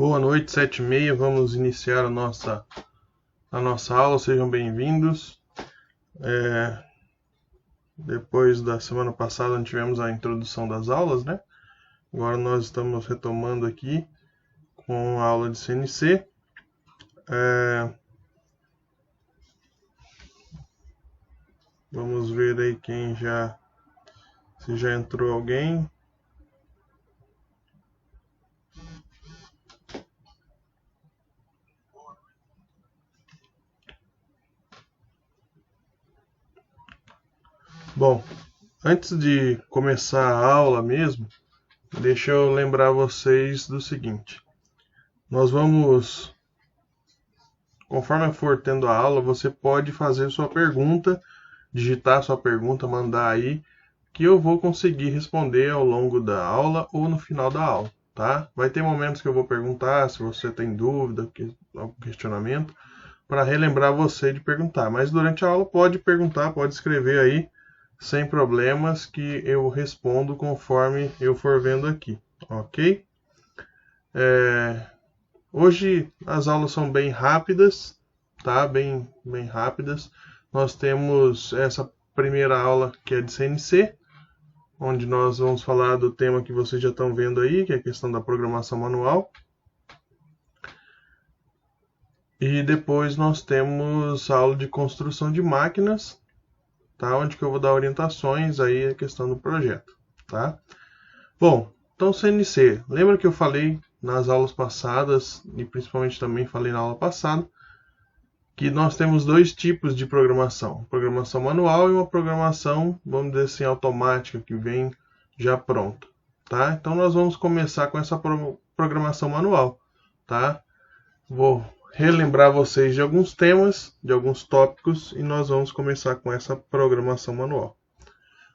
Boa noite, 7h30, vamos iniciar a nossa aula, sejam bem-vindos. Depois da semana passada, nós tivemos a introdução das aulas, né? Agora nós estamos retomando aqui com a aula de CNC. Vamos ver aí se já entrou alguém. Bom, antes de começar a aula mesmo, deixa eu lembrar vocês do seguinte. Nós vamos, conforme for tendo a aula, você pode fazer sua pergunta, digitar sua pergunta, mandar aí, que eu vou conseguir responder ao longo da aula ou no final da aula, tá? Vai ter momentos que eu vou perguntar, se você tem dúvida, algum questionamento, para relembrar você de perguntar. Mas durante a aula pode perguntar, pode escrever aí, sem problemas, que eu respondo conforme eu for vendo aqui, ok? Hoje as aulas são bem rápidas, tá? Bem rápidas. Nós temos essa primeira aula que é de CNC, onde nós vamos falar do tema que vocês já estão vendo aí, que é a questão da programação manual. E depois nós temos a aula de construção de máquinas, tá? Onde que eu vou dar orientações aí a questão do projeto, tá? Bom, então CNC, lembra que eu falei nas aulas passadas, e principalmente também falei na aula passada, que nós temos dois tipos de programação, programação manual e uma programação, vamos dizer assim, automática, que vem já pronta, tá? Então nós vamos começar com essa programação manual, tá? Vou relembrar vocês de alguns temas, de alguns tópicos, e nós vamos começar com essa programação manual,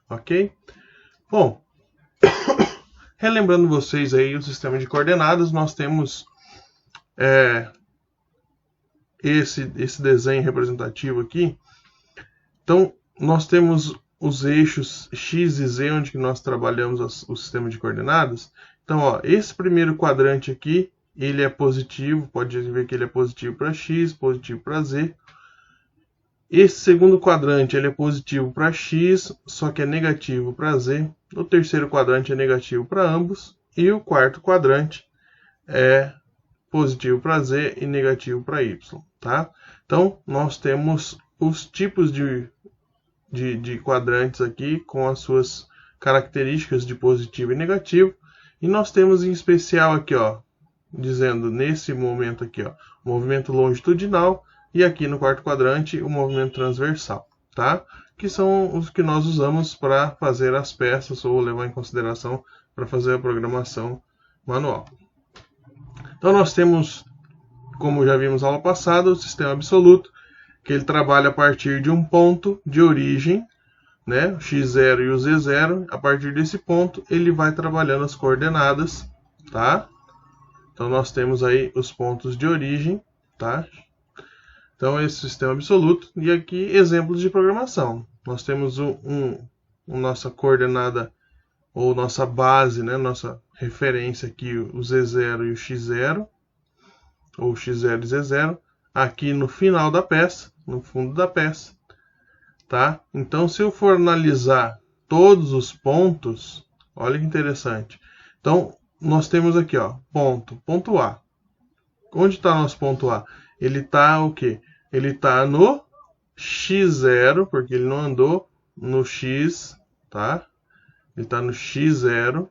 ok? Bom, relembrando vocês aí o sistema de coordenadas, nós temos esse desenho representativo aqui. Então, nós temos os eixos X e Z, onde nós trabalhamos o sistema de coordenadas. Então, ó, esse primeiro quadrante aqui, ele é positivo, pode ver que ele é positivo para X, positivo para Z. Esse segundo quadrante ele é positivo para X, só que é negativo para Z. O terceiro quadrante é negativo para ambos. E o quarto quadrante é positivo para Z e negativo para Y, tá? Então, nós temos os tipos de quadrantes aqui com as suas características de positivo e negativo. E nós temos em especial aqui, ó, dizendo nesse momento aqui, ó, movimento longitudinal e aqui no quarto quadrante o movimento transversal, tá? Que são os que nós usamos para fazer as peças ou levar em consideração para fazer a programação manual. Então nós temos, como já vimos na aula passada, o sistema absoluto, que ele trabalha a partir de um ponto de origem, né, o x0 e o z0. A partir desse ponto, ele vai trabalhando as coordenadas, tá? Então nós temos aí os pontos de origem, tá? Então esse sistema absoluto. E aqui exemplos de programação. Nós temos nossa coordenada ou nossa base, né, nossa referência aqui, o z0 e o x0, ou x0 e z0, aqui no final da peça, no fundo da peça, tá? Então se eu for analisar todos os pontos, olha que interessante. Então nós temos aqui, ó, ponto A. Onde está nosso ponto A? Ele está o quê? Ele está no x0, porque ele não andou no x, tá? Ele está no x0.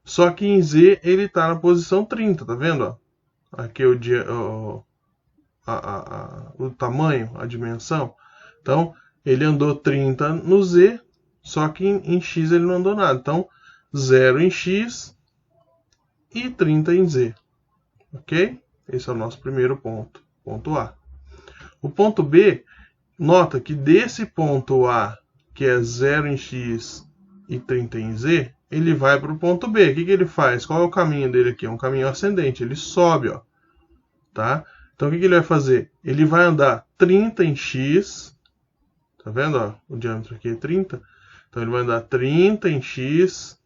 Só que em Z ele está na posição 30, tá vendo? Ó? Aqui o tamanho, a dimensão. Então, ele andou 30 no Z, só que em X ele não andou nada. Então, 0 em X e 30 em Z. Ok? Esse é o nosso primeiro ponto, ponto A. O ponto B, nota que desse ponto A, que é 0 em X e 30 em Z, ele vai para o ponto B. O que ele faz? Qual é o caminho dele aqui? É um caminho ascendente, ele sobe, ó, tá? Então o que ele vai fazer? Ele vai andar 30 em X, tá vendo? Ó, o diâmetro aqui é 30. Então ele vai andar 30 em X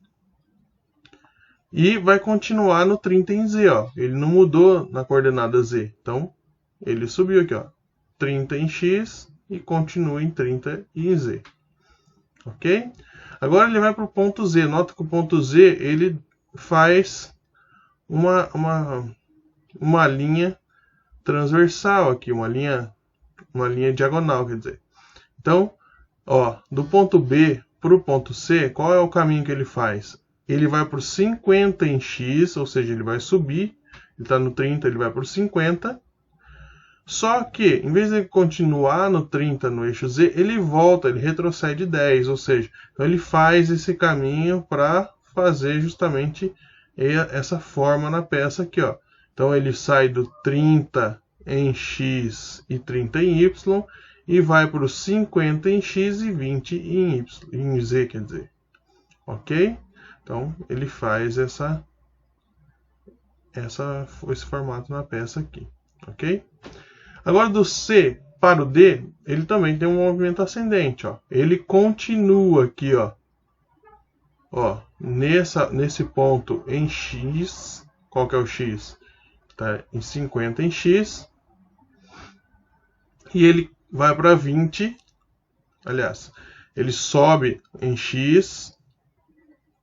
E vai continuar no 30 em Z, ó. Ele não mudou na coordenada Z. Então, ele subiu aqui, ó. 30 em X e continua em 30 em Z. Ok? Agora ele vai para o ponto Z. Nota que o ponto Z, ele faz uma linha transversal aqui, uma linha diagonal, quer dizer. Então, ó, do ponto B para o ponto C, qual é o caminho que ele faz? Ele vai para o 50 em X, ou seja, ele vai subir. Ele está no 30, ele vai para o 50. Só que, em vez de ele continuar no 30 no eixo Z, ele volta, ele retrocede 10, ou seja, então ele faz esse caminho para fazer justamente essa forma na peça aqui, ó. Então ele sai do 30 em X e 30 em Y e vai para os 50 em X e 20 em Z, quer dizer. Ok? Então ele faz esse formato na peça aqui. Ok? Agora do C para o D, ele também tem um movimento ascendente, ó. Ele continua aqui, ó. Ó, nesse ponto em X, qual que é o X? Tá em 50 em X. E ele vai para 20. Aliás, ele sobe em X,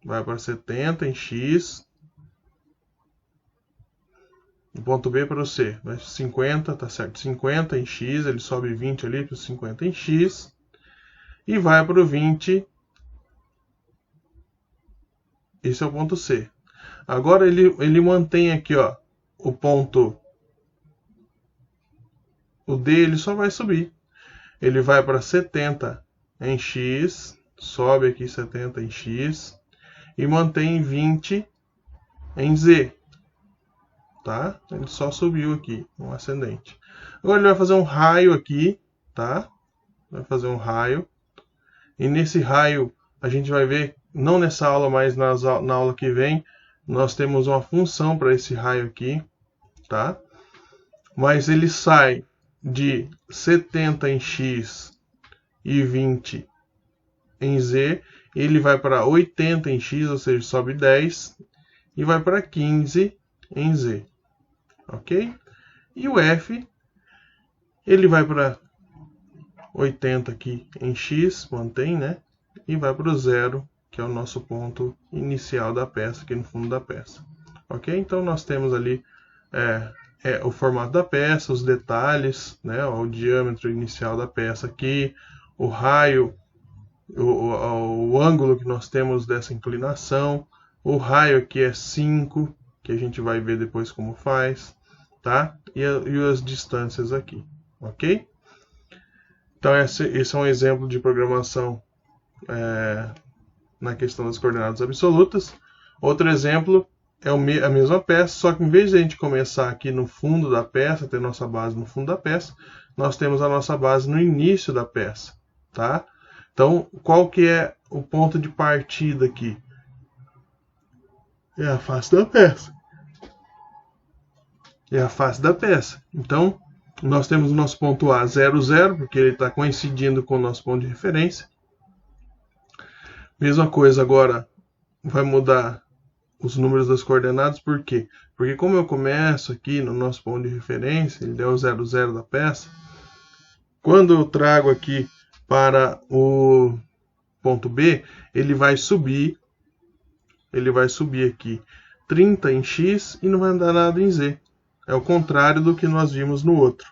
vai para 70 em X. Do ponto B para o C, vai 50, tá certo? 50 em X, ele sobe 20 ali para 50 em X. E vai para o 20. Esse é o ponto C. Agora ele mantém aqui, ó, o ponto. O D ele só vai subir. Ele vai para 70 em X, sobe aqui 70 em X e mantém 20 em Z. Tá? Ele só subiu aqui, um ascendente. Agora ele vai fazer um raio aqui, tá? Vai fazer um raio. E nesse raio a gente vai ver, não nessa aula, mas na aula que vem, nós temos uma função para esse raio aqui, tá? Mas ele sai de 70 em X e 20 em Z, ele vai para 80 em X, ou seja, sobe 10, e vai para 15 em Z. Ok? E o F, ele vai para 80 aqui em X, mantém, né? E vai para o 0, que é o nosso ponto inicial da peça, aqui no fundo da peça. Ok? Então nós temos ali o formato da peça, os detalhes, né? O diâmetro inicial da peça aqui, o raio, o ângulo que nós temos dessa inclinação, o raio aqui é 5, que a gente vai ver depois como faz, tá? E as distâncias aqui, ok? Então esse é um exemplo de programação na questão das coordenadas absolutas. Outro exemplo é a mesma peça, só que em vez de a gente começar aqui no fundo da peça, ter nossa base no fundo da peça, nós temos a nossa base no início da peça, tá? Então, qual que é o ponto de partida aqui? É a face da peça. É a face da peça. Então, nós temos o nosso ponto A 0, 0, porque ele está coincidindo com o nosso ponto de referência. Mesma coisa agora, vai mudar os números das coordenadas, por quê? Porque como eu começo aqui no nosso ponto de referência, ele é o 0, 0 da peça, quando eu trago aqui para o ponto B, ele vai subir aqui 30 em X e não vai andar nada em Z. É o contrário do que nós vimos no outro,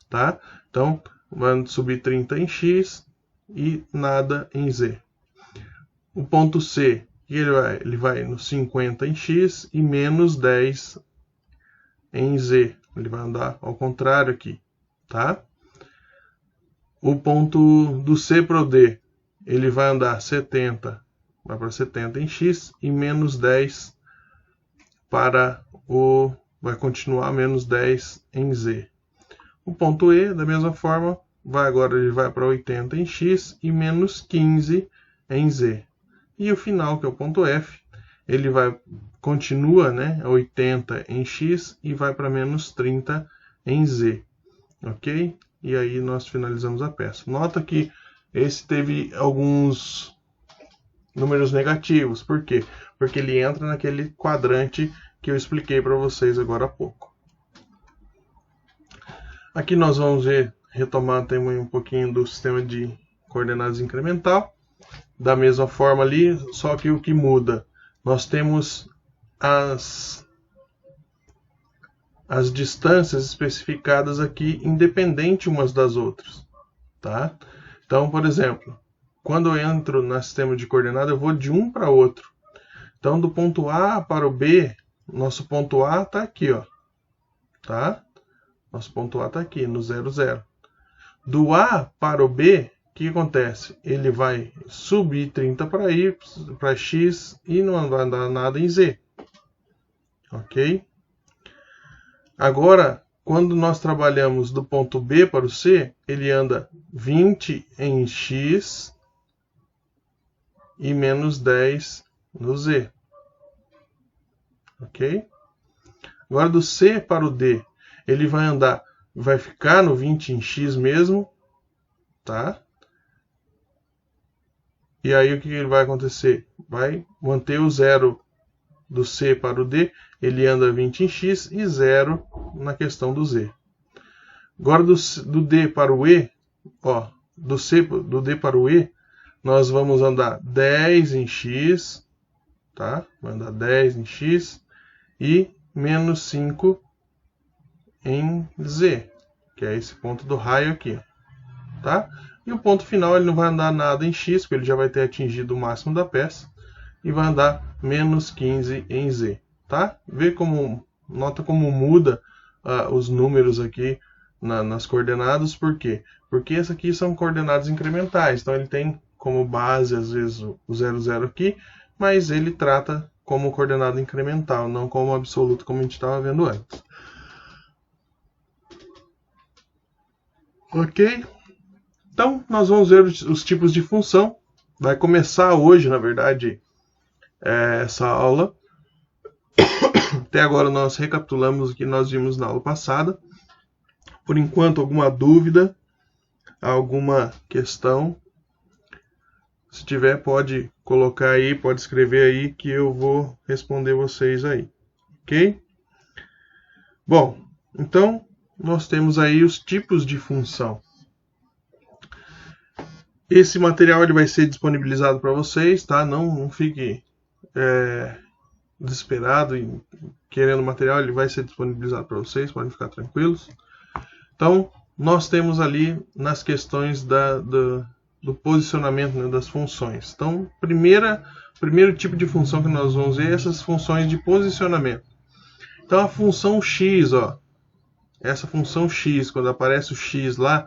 tá? Então, vai subir 30 em X e nada em Z. O ponto C, ele vai no 50 em X e menos 10 em Z. Ele vai andar ao contrário aqui, tá? O ponto do C para o D, ele vai andar 70, vai para 70 em X e menos 10 para o... vai continuar menos 10 em Z. O ponto E, da mesma forma, ele vai para 80 em X e menos 15 em Z. E o final, que é o ponto F, ele continua, né, 80 em X e vai para menos 30 em Z. Ok? E aí nós finalizamos a peça. Nota que esse teve alguns números negativos. Por quê? Porque ele entra naquele quadrante que eu expliquei para vocês agora há pouco. Aqui nós vamos ver, retomar também um pouquinho do sistema de coordenadas incremental. Da mesma forma ali, só que o que muda? Nós temos as distâncias especificadas aqui, independente umas das outras. Tá? Então, por exemplo, quando eu entro no sistema de coordenada, eu vou de um para outro. Então, do ponto A para o B, nosso ponto A está aqui, ó. Tá? Nosso ponto A está aqui, no 0, 0. Do A para o B, o que acontece? Ele vai subir 30 para Y, para X e não vai dar nada em Z. Ok? Agora, quando nós trabalhamos do ponto B para o C, ele anda 20 em X e menos 10 no Z. Ok? Agora do C para o D, ele vai ficar no 20 em X mesmo, tá? E aí o que ele vai acontecer? Vai manter o 0 do C para o D, ele anda 20 em X e 0 na questão do Z. Agora do D para o E, ó, do D para o E, nós vamos andar 10 em X, tá? Vai andar 10 em X e menos 5 em Z, que é esse ponto do raio aqui, tá? E o ponto final ele não vai andar nada em X, porque ele já vai ter atingido o máximo da peça, e vai andar menos 15 em Z, tá? Nota como muda os números aqui nas coordenadas, por quê? Porque essas aqui são coordenadas incrementais, então ele tem como base, às vezes, o 0, 0 aqui, mas ele trata como coordenada incremental, não como absoluto, como a gente estava vendo antes. Ok? Então, nós vamos ver os tipos de função. Vai começar hoje, na verdade, essa aula. Até agora nós recapitulamos o que nós vimos na aula passada. Por enquanto, alguma dúvida, alguma questão? Se tiver, pode colocar aí, pode escrever aí que eu vou responder vocês aí. Ok? Bom, então nós temos aí os tipos de função. Esse material ele vai ser disponibilizado para vocês, tá? Não fique desesperado e querendo material, ele vai ser disponibilizado para vocês, podem ficar tranquilos. Então, nós temos ali nas questões do posicionamento, né, das funções. Então, primeiro tipo de função que nós vamos ver é essas funções de posicionamento. Então, a função x, ó, essa função x, quando aparece o x lá,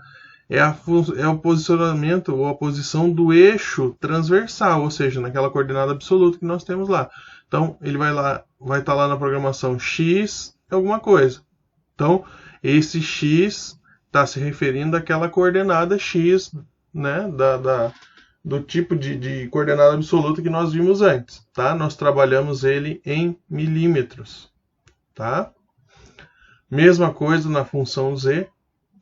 é o posicionamento ou a posição do eixo transversal, ou seja, naquela coordenada absoluta que nós temos lá. Então, ele vai estar lá na programação x alguma coisa. Então, esse x está se referindo àquela coordenada x, né, do tipo de coordenada absoluta que nós vimos antes. Tá? Nós trabalhamos ele em milímetros. Tá? Mesma coisa na função z,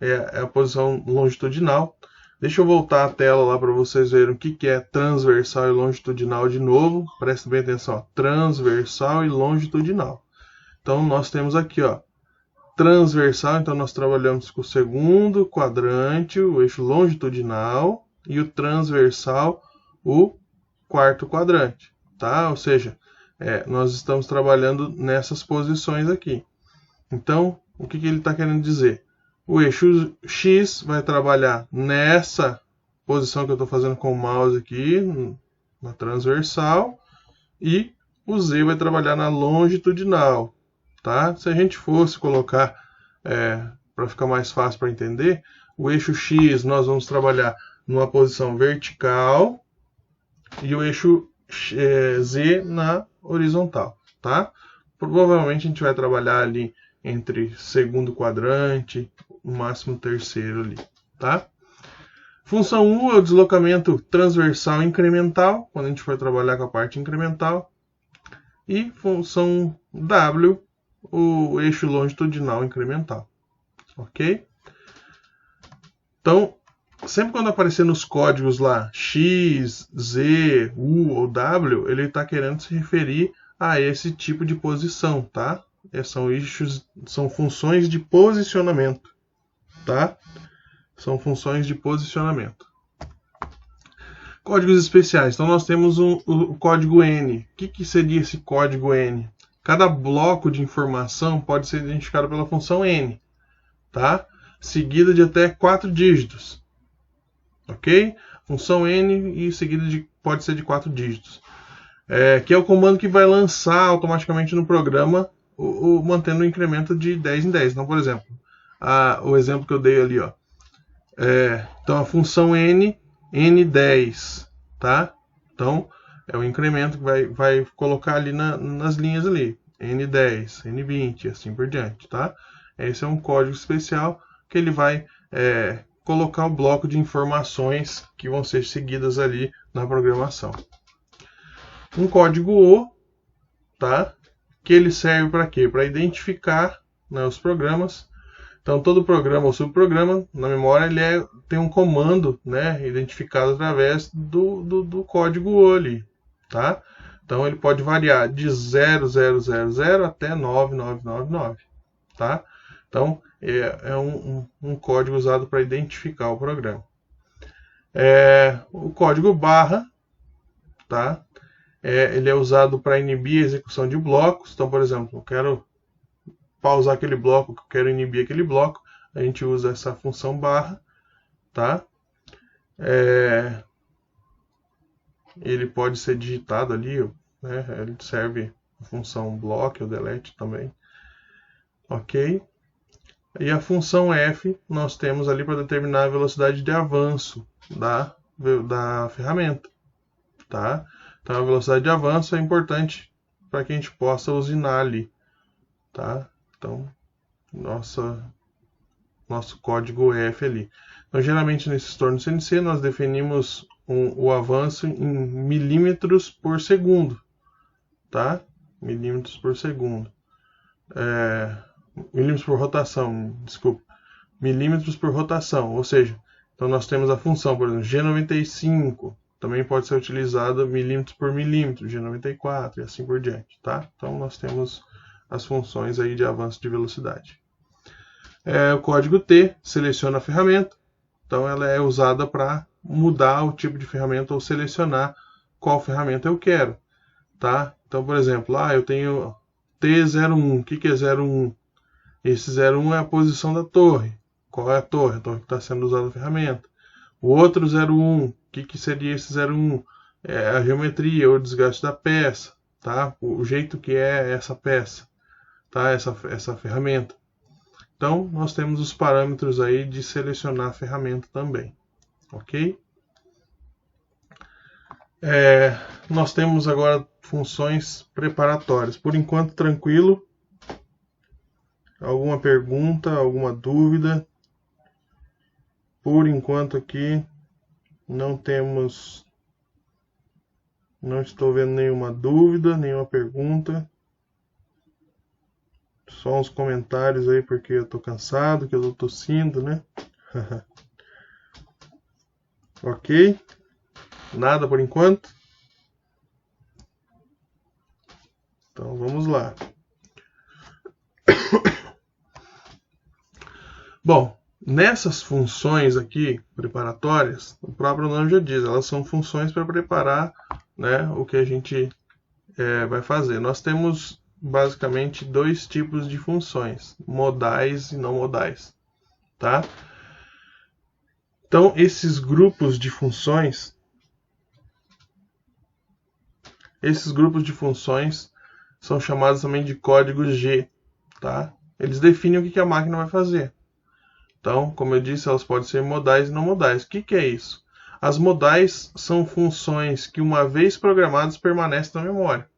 é a posição longitudinal. Deixa eu voltar a tela lá para vocês verem o que é transversal e longitudinal de novo. Presta bem atenção, ó. Transversal e longitudinal. Então, nós temos aqui, ó, transversal, então nós trabalhamos com o segundo quadrante, o eixo longitudinal, e o transversal, o quarto quadrante. Tá? Ou seja, nós estamos trabalhando nessas posições aqui. Então, o que ele está querendo dizer? O eixo X vai trabalhar nessa posição que eu estou fazendo com o mouse aqui, na transversal, e o Z vai trabalhar na longitudinal. Tá? Se a gente fosse colocar, para ficar mais fácil para entender, o eixo X nós vamos trabalhar numa posição vertical e o eixo Z na horizontal. Tá? Provavelmente a gente vai trabalhar ali entre segundo quadrante, no máximo terceiro ali, tá? Função U é o deslocamento transversal incremental, quando a gente for trabalhar com a parte incremental. E função W, o eixo longitudinal incremental, ok? Então, sempre quando aparecer nos códigos lá X, Z, U ou W, ele está querendo se referir a esse tipo de posição, tá? São eixos, são funções de posicionamento, tá? São funções de posicionamento. Códigos especiais. Então nós temos o código N. O que seria esse código N? Cada bloco de informação pode ser identificado pela função N, tá? Seguida de até 4 dígitos. Ok? Função N e seguida pode ser de 4 dígitos. Que é o comando que vai lançar automaticamente no programa, mantendo o incremento de 10 em 10. Então, por exemplo, o exemplo que eu dei ali, ó. Então a função N, N10, tá? Então é o incremento que vai colocar ali nas linhas ali, N10, N20 e assim por diante, tá? Esse é um código especial que ele vai colocar o bloco de informações que vão ser seguidas ali na programação. Um código O, tá? Que ele serve para quê? Para identificar, né, os programas. Então, todo programa ou subprograma, na memória, ele tem um comando, né, identificado através do código O ali, tá? Então, ele pode variar de 0000 até 9999, tá? Então, é um código usado para identificar o programa. O código barra, tá? Ele é usado para inibir a execução de blocos. Então, por exemplo, eu quero pausar aquele bloco, que eu quero inibir aquele bloco, a gente usa essa função barra, tá? Ele pode ser digitado ali, né? Ele serve a função block ou delete também, ok? E a função F nós temos ali para determinar a velocidade de avanço da ferramenta, tá? Então a velocidade de avanço é importante para que a gente possa usinar ali, tá? Então nosso código F ali. Então, geralmente nesses tornos CNC nós definimos o avanço em milímetros por segundo, tá? Milímetros por segundo. Milímetros por rotação, desculpa. Milímetros por rotação, ou seja, então nós temos a função, por exemplo, G95, também pode ser utilizada milímetros por milímetro, G94 e assim por diante, tá? Então nós temos as funções aí de avanço de velocidade. O código T seleciona a ferramenta, então ela é usada para mudar o tipo de ferramenta ou selecionar qual ferramenta eu quero, tá? Então, por exemplo, eu tenho T01, o que é 01? Esse 01 é a posição da torre. Qual é a torre? A torre que está sendo usada na ferramenta. O outro 01, o que seria esse 01? É a geometria ou desgaste da peça, tá? O jeito que é essa peça, tá? Essa ferramenta. Então, nós temos os parâmetros aí de selecionar a ferramenta também, ok? Nós temos agora funções preparatórias. Por enquanto, tranquilo. Alguma pergunta, alguma dúvida? Por enquanto aqui, não estou vendo nenhuma dúvida, nenhuma pergunta. Só uns comentários aí porque eu tô cansado, que eu tô tossindo, né? Ok? Nada por enquanto? Então vamos lá. Bom, nessas funções aqui preparatórias, o próprio nome já diz, elas são funções para preparar, né, o que a gente vai fazer. Nós temos basicamente dois tipos de funções, modais e não modais, tá? Então, esses grupos de funções são chamados também de códigos G, tá? Eles definem o que a máquina vai fazer. Então, como eu disse, elas podem ser modais e não modais. O que é isso? As modais são funções que, uma vez programadas, permanecem na memória,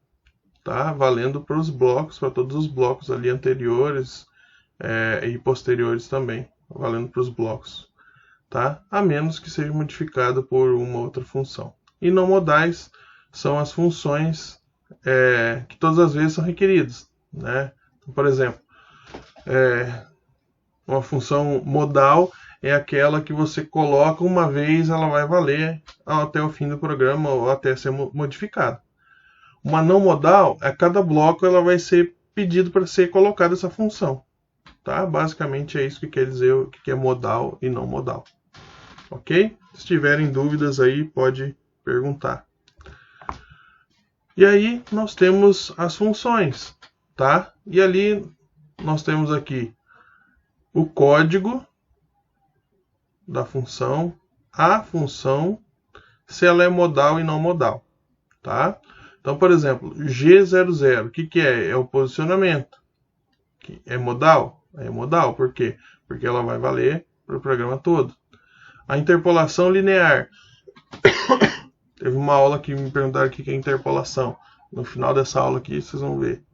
tá? Valendo para os blocos, para todos os blocos ali anteriores e posteriores também, valendo para os blocos, tá? A menos que seja modificado por uma outra função. E não modais são as funções que todas as vezes são requeridas, né? Então, por exemplo, uma função modal é aquela que você coloca uma vez, ela vai valer até o fim do programa ou até ser modificada. Uma não modal, a cada bloco ela vai ser pedido para ser colocada essa função. Tá? Basicamente é isso que quer dizer o que é modal e não modal. Ok? Se tiverem dúvidas aí, pode perguntar. E aí nós temos as funções, tá? E ali nós temos aqui o código da função, a função, se ela é modal e não modal, tá? Então, por exemplo, G00, o que é? É o posicionamento. É modal? É modal, por quê? Porque ela vai valer para o programa todo. A interpolação linear. Teve uma aula que me perguntaram o que é interpolação. No final dessa aula aqui, vocês vão ver.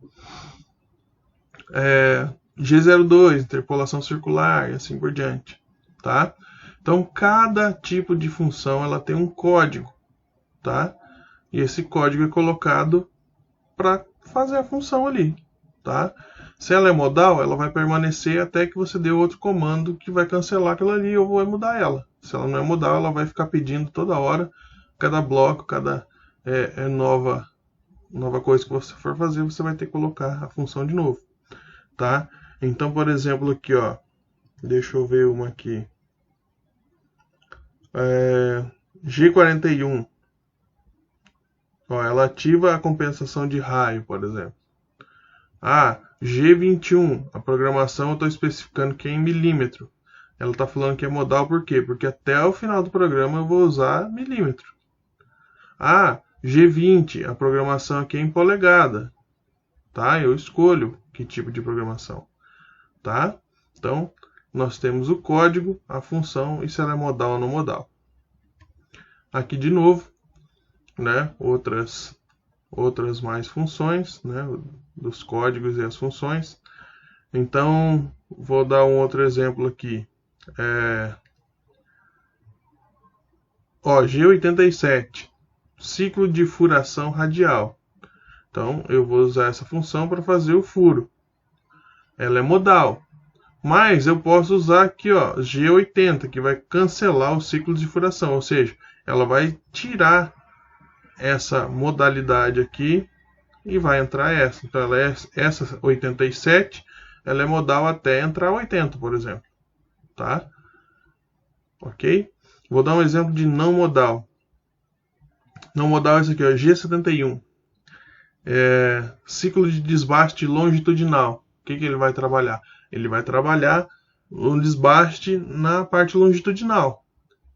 G02, interpolação circular e assim por diante, tá? Então, cada tipo de função ela tem um código, tá? E esse código é colocado para fazer a função ali, tá? Se ela é modal, ela vai permanecer até que você dê outro comando que vai cancelar aquela ali ou vai mudar ela. Se ela não é modal, ela vai ficar pedindo toda hora, cada bloco, cada nova coisa que você for fazer, você vai ter que colocar a função de novo, tá? Então, por exemplo, aqui, ó, deixa eu ver uma aqui. G41. Ó, ela ativa a compensação de raio, por exemplo. G21. A programação eu estou especificando que é em milímetro. Ela está falando que é modal por quê? Porque até o final do programa eu vou usar milímetro. G20. A programação aqui é em polegada. Tá? Eu escolho que tipo de programação. Tá? Então, nós temos o código, a função e se ela é modal ou não modal. Aqui de novo, né, outras mais funções, né, dos códigos e as funções. Então, vou dar um outro exemplo aqui. G87, ciclo de furação radial. Então, eu vou usar essa função para fazer o furo. Ela é modal. Mas eu posso usar aqui, ó, G80, que vai cancelar o ciclo de furação, ou seja, ela vai tirar essa modalidade aqui e vai entrar essa. Então, essa 87, ela é modal até entrar 80, por exemplo. Tá? Ok? Vou dar um exemplo de não modal. Não modal é esse aqui, ó, G71. Ciclo de desbaste longitudinal. O que ele vai trabalhar? Ele vai trabalhar o desbaste na parte longitudinal.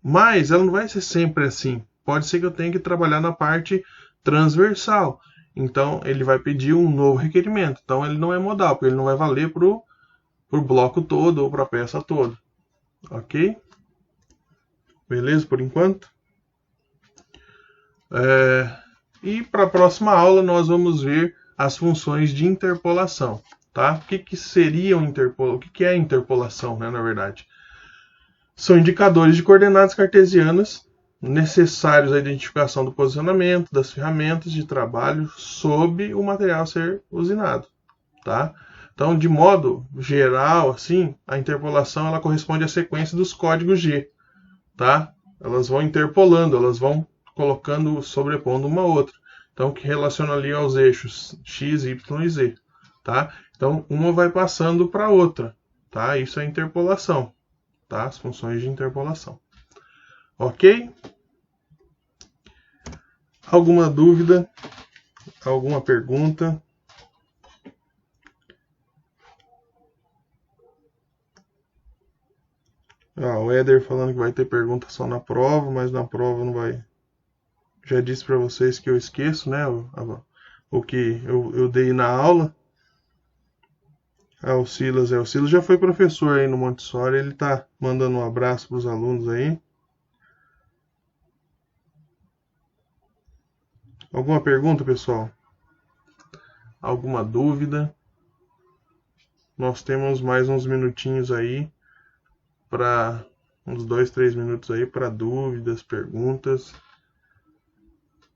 Mas ela não vai ser sempre assim. Pode ser que eu tenha que trabalhar na parte transversal. Então, ele vai pedir um novo requerimento. Então, ele não é modal, porque ele não vai valer para o bloco todo ou para a peça toda. Ok? Beleza por enquanto? E para a próxima aula, nós vamos ver as funções de interpolação. Tá? O que seria o que é interpolação, né, na verdade? São indicadores de coordenadas cartesianas necessários à identificação do posicionamento das ferramentas de trabalho sob o material a ser usinado. Tá? Então, de modo geral, assim, a interpolação ela corresponde à sequência dos códigos G. Tá? Elas vão interpolando, elas vão colocando, sobrepondo uma outra. Então, que relaciona ali aos eixos X, Y e Z. Tá? Então, uma vai passando para a outra. Tá? Isso é interpolação. Tá? As funções de interpolação. Ok? Alguma dúvida? Alguma pergunta? O Éder falando que vai ter pergunta só na prova, mas na prova não vai. Já disse para vocês que eu esqueço, né? O que eu dei na aula. O Silas já foi professor aí no Montessori, ele tá mandando um abraço para os alunos aí. Alguma pergunta, pessoal? Alguma dúvida? Nós temos mais uns minutinhos aí para uns 2, 3 minutos aí para dúvidas, perguntas.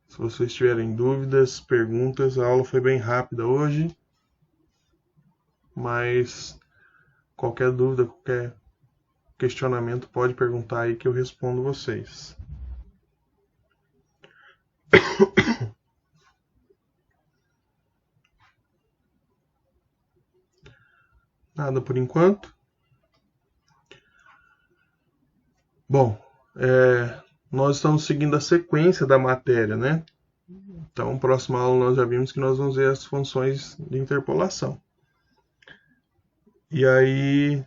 Se vocês tiverem dúvidas, perguntas, a aula foi bem rápida hoje. Mas qualquer dúvida, qualquer questionamento, pode perguntar aí que eu respondo vocês. Nada por enquanto. Bom, nós estamos seguindo a sequência da matéria, né? Então, próxima aula nós já vimos que nós vamos ver as funções de interpolação. E aí,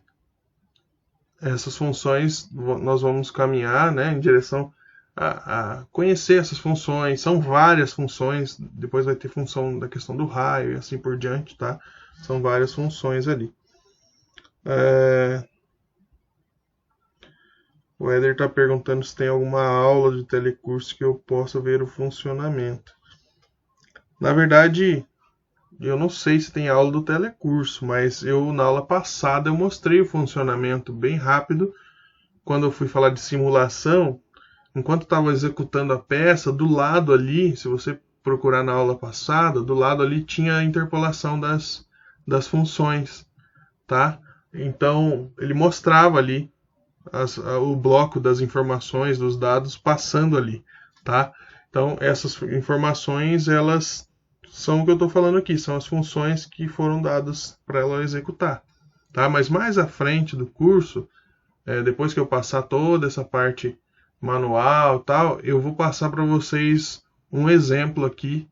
essas funções, nós vamos caminhar, né, em direção a conhecer essas funções. São várias funções, depois vai ter função da questão do raio e assim por diante, tá? São várias funções ali. O Éder está perguntando se tem alguma aula de telecurso que eu possa ver o funcionamento. Na verdade, eu não sei se tem aula do telecurso, mas na aula passada eu mostrei o funcionamento bem rápido. Quando eu fui falar de simulação, enquanto estava executando a peça, do lado ali, se você procurar na aula passada, do lado ali tinha a interpolação das funções, tá? Então, ele mostrava ali o bloco das informações, dos dados passando ali, tá? Então, essas informações, elas são o que eu estou falando aqui, são as funções que foram dadas para ela executar, tá? Mas mais à frente do curso, depois que eu passar toda essa parte manual e tal, eu vou passar para vocês um exemplo aqui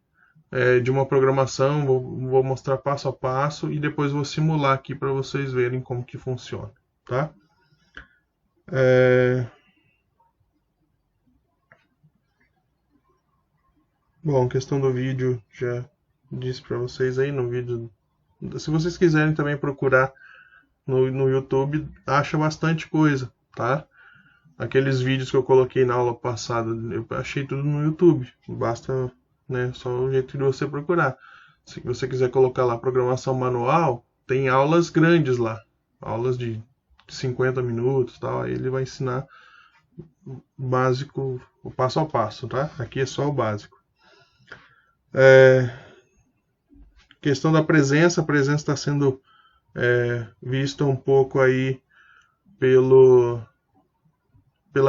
de uma programação, vou mostrar passo a passo e depois vou simular aqui para vocês verem como que funciona, tá? Bom, questão do vídeo, já disse para vocês aí no vídeo. Se vocês quiserem também procurar no YouTube, acha bastante coisa, tá? Aqueles vídeos que eu coloquei na aula passada, eu achei tudo no YouTube. Basta, né, só o jeito de você procurar. Se você quiser colocar lá programação manual, tem aulas grandes lá. Aulas de 50 minutos, tal. Aí ele vai ensinar o básico, o passo a passo, tá? Aqui é só o básico. Questão da presença, a presença está sendo vista um pouco aí pela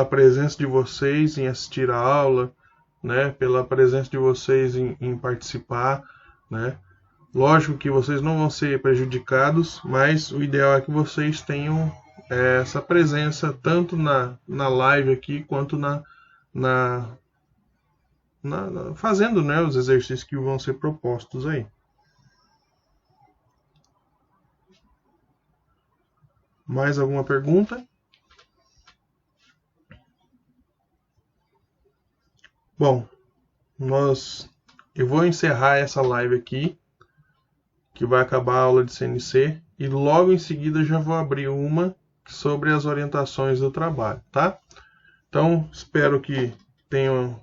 presença de vocês em assistir a aula, né? Pela presença de vocês em participar, né? Lógico que vocês não vão ser prejudicados, mas o ideal é que vocês tenham essa presença tanto na live aqui quanto fazendo, né, os exercícios que vão ser propostos aí. Mais alguma pergunta? Bom, eu vou encerrar essa live aqui, que vai acabar a aula de CNC, e logo em seguida já vou abrir uma sobre as orientações do trabalho, tá? Então, espero que tenha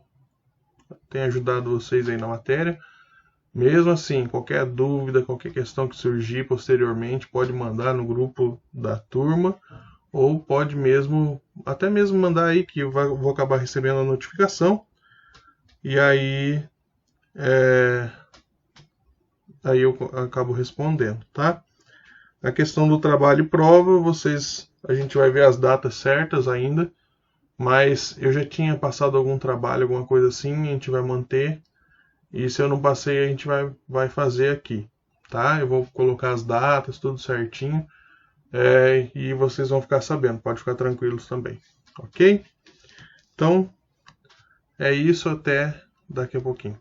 ajudado vocês aí na matéria. Mesmo assim, qualquer dúvida, qualquer questão que surgir posteriormente, pode mandar no grupo da turma, ou pode até mesmo mandar aí, que eu vou acabar recebendo a notificação, e aí eu acabo respondendo, tá? A questão do trabalho e prova, a gente vai ver as datas certas ainda, mas eu já tinha passado algum trabalho, alguma coisa assim, a gente vai manter, e se eu não passei, a gente vai fazer aqui, tá? Eu vou colocar as datas, tudo certinho, e vocês vão ficar sabendo, pode ficar tranquilos também, ok? Então, é isso, até daqui a pouquinho.